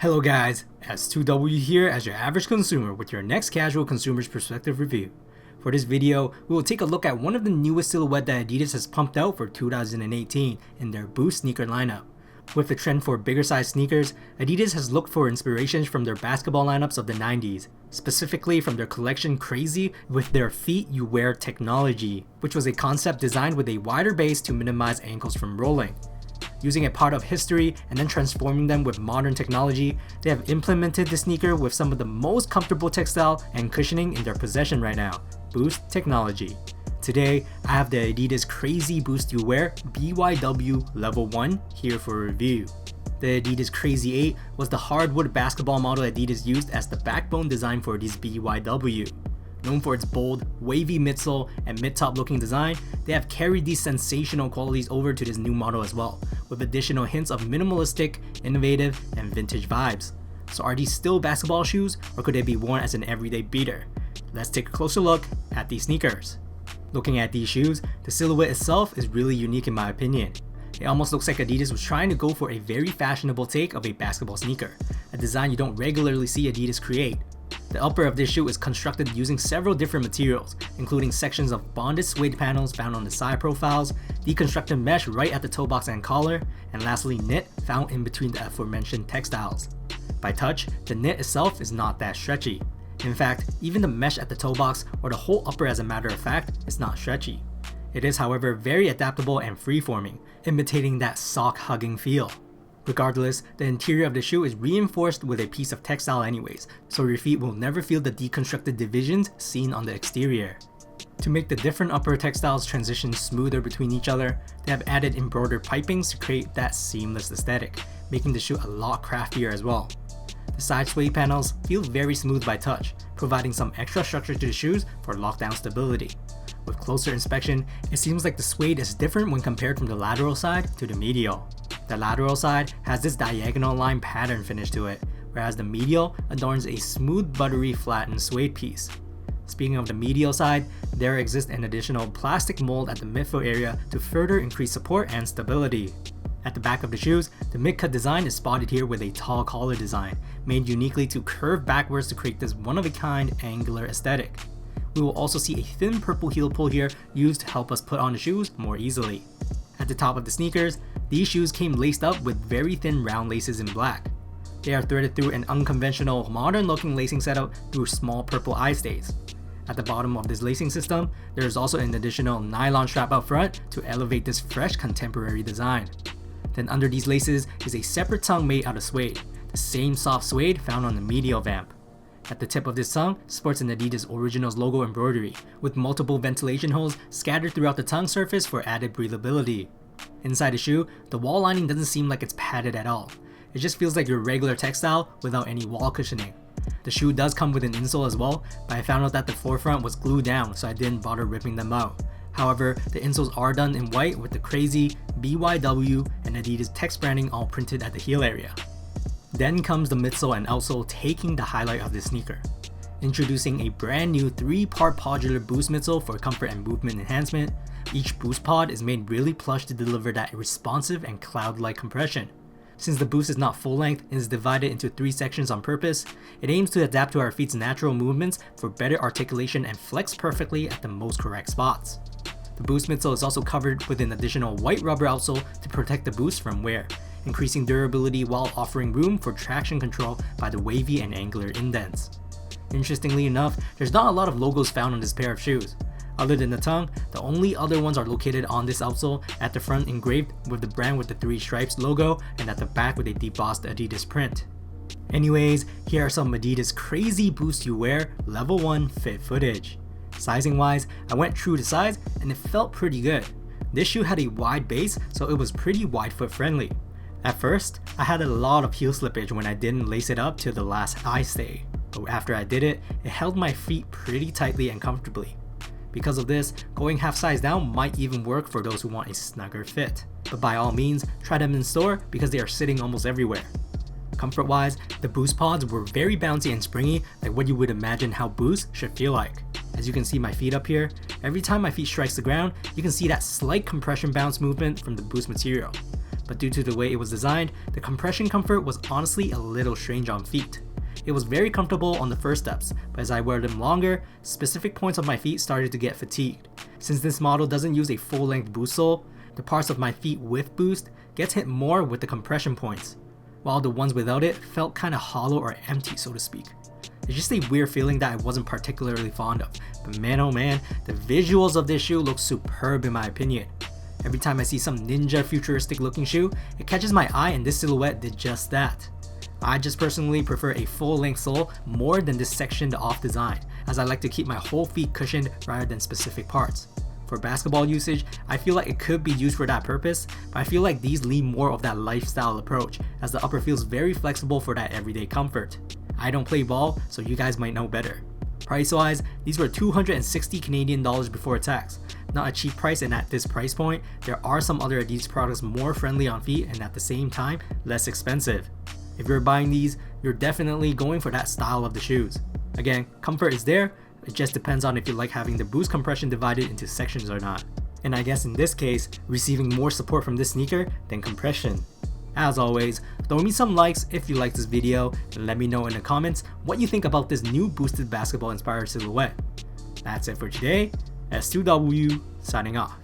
Hello guys, S2W here as your average consumer with your next casual consumer's perspective review. For this video, we will take a look at one of the newest silhouette that Adidas has pumped out for 2018 in their Boost sneaker lineup. With the trend for bigger size sneakers, Adidas has looked for inspirations from their basketball lineups of the 90s, specifically from their collection Crazy with their Feet You Wear technology, which was a concept designed with a wider base to minimize ankles from rolling. Using a part of history and then transforming them with modern technology, they have implemented the sneaker with some of the most comfortable textile and cushioning in their possession right now, Boost technology. Today, I have the Adidas Crazy Boost You Wear BYW Level 1 here for a review. The Adidas Crazy 8 was the hardwood basketball model Adidas used as the backbone design for these BYW. Known for its bold, wavy midsole and mid-top looking design, they have carried these sensational qualities over to this new model as well, with additional hints of minimalistic, innovative, and vintage vibes. So are these still basketball shoes, or could they be worn as an everyday beater? Let's take a closer look at these sneakers. Looking at these shoes, the silhouette itself is really unique in my opinion. It almost looks like Adidas was trying to go for a very fashionable take of a basketball sneaker, a design you don't regularly see Adidas create. The upper of this shoe is constructed using several different materials, including sections of bonded suede panels found on the side profiles, deconstructed mesh right at the toe box and collar, and lastly knit found in between the aforementioned textiles. By touch, the knit itself is not that stretchy. In fact, even the mesh at the toe box or the whole upper as a matter of fact is not stretchy. It is however very adaptable and free-forming, imitating that sock-hugging feel. Regardless, the interior of the shoe is reinforced with a piece of textile anyways, so your feet will never feel the deconstructed divisions seen on the exterior. To make the different upper textiles transition smoother between each other, they have added embroidered pipings to create that seamless aesthetic, making the shoe a lot craftier as well. The side suede panels feel very smooth by touch, providing some extra structure to the shoes for lockdown stability. With closer inspection, it seems like the suede is different when compared from the lateral side to the medial. The lateral side has this diagonal line pattern finish to it, whereas the medial adorns a smooth buttery flattened suede piece. Speaking of the medial side, there exists an additional plastic mold at the midfoot area to further increase support and stability. At the back of the shoes, the mid-cut design is spotted here with a tall collar design, made uniquely to curve backwards to create this one-of-a-kind angular aesthetic. We will also see a thin purple heel pull here used to help us put on the shoes more easily. At the top of the sneakers, these shoes came laced up with very thin round laces in black. They are threaded through an unconventional, modern-looking lacing setup through small purple eye stays. At the bottom of this lacing system, there is also an additional nylon strap up front to elevate this fresh contemporary design. Then under these laces is a separate tongue made out of suede, the same soft suede found on the medial vamp. At the tip of this tongue sports an Adidas Originals logo embroidery, with multiple ventilation holes scattered throughout the tongue surface for added breathability. Inside the shoe, the wall lining doesn't seem like it's padded at all. It just feels like your regular textile without any wall cushioning. The shoe does come with an insole as well, but I found out that the forefront was glued down, so I didn't bother ripping them out. However, the insoles are done in white with the Crazy, BYW, and Adidas text branding all printed at the heel area. Then comes the midsole and outsole taking the highlight of this sneaker. Introducing a brand new 3-part podular boost midsole for comfort and movement enhancement, each boost pod is made really plush to deliver that responsive and cloud-like compression. Since the boost is not full length and is divided into 3 sections on purpose, it aims to adapt to our feet's natural movements for better articulation and flex perfectly at the most correct spots. The boost midsole is also covered with an additional white rubber outsole to protect the boost from wear, increasing durability while offering room for traction control by the wavy and angular indents. Interestingly enough, there's not a lot of logos found on this pair of shoes. Other than the tongue, the only other ones are located on this outsole, at the front engraved with the brand with the 3 stripes logo, and at the back with a debossed Adidas print. Anyways, here are some Adidas Crazy Boost You Wear Level 1 fit footage. Sizing wise, I went true to size and it felt pretty good. This shoe had a wide base, so it was pretty wide foot friendly. At first, I had a lot of heel slippage when I didn't lace it up to the last eye stay, but after I did it, it held my feet pretty tightly and comfortably. Because of this, going half size down might even work for those who want a snugger fit. But by all means, try them in store because they are sitting almost everywhere. Comfort wise, the boost pods were very bouncy and springy, like what you would imagine how boost should feel like. As you can see my feet up here, every time my feet strikes the ground, you can see that slight compression bounce movement from the boost material. but due to the way it was designed, the compression comfort was honestly a little strange on feet. It was very comfortable on the first steps, but as I wear them longer, specific points of my feet started to get fatigued. Since this model doesn't use a full-length boost sole, the parts of my feet with boost gets hit more with the compression points, while the ones without it felt kinda hollow or empty, so to speak. It's just a weird feeling that I wasn't particularly fond of, but man oh man, the visuals of this shoe look superb in my opinion. Every time I see some ninja futuristic looking shoe, it catches my eye, and this silhouette did just that. I just personally prefer a full length sole more than this sectioned off design, as I like to keep my whole feet cushioned rather than specific parts. For basketball usage, I feel like it could be used for that purpose, but I feel like these lean more of that lifestyle approach, as the upper feels very flexible for that everyday comfort. I don't play ball, so you guys might know better. Price wise, these were 260 Canadian dollars before tax. Not a cheap price, and at this price point, there are some other Adidas products more friendly on feet and at the same time, less expensive. If you're buying these, you're definitely going for that style of the shoes. Again, comfort is there, it just depends on if you like having the boost compression divided into sections or not. And I guess in this case, receiving more support from this sneaker than compression. As always, throw me some likes if you like this video, and let me know in the comments what you think about this new boosted basketball inspired silhouette. That's it for today. S2W signing off.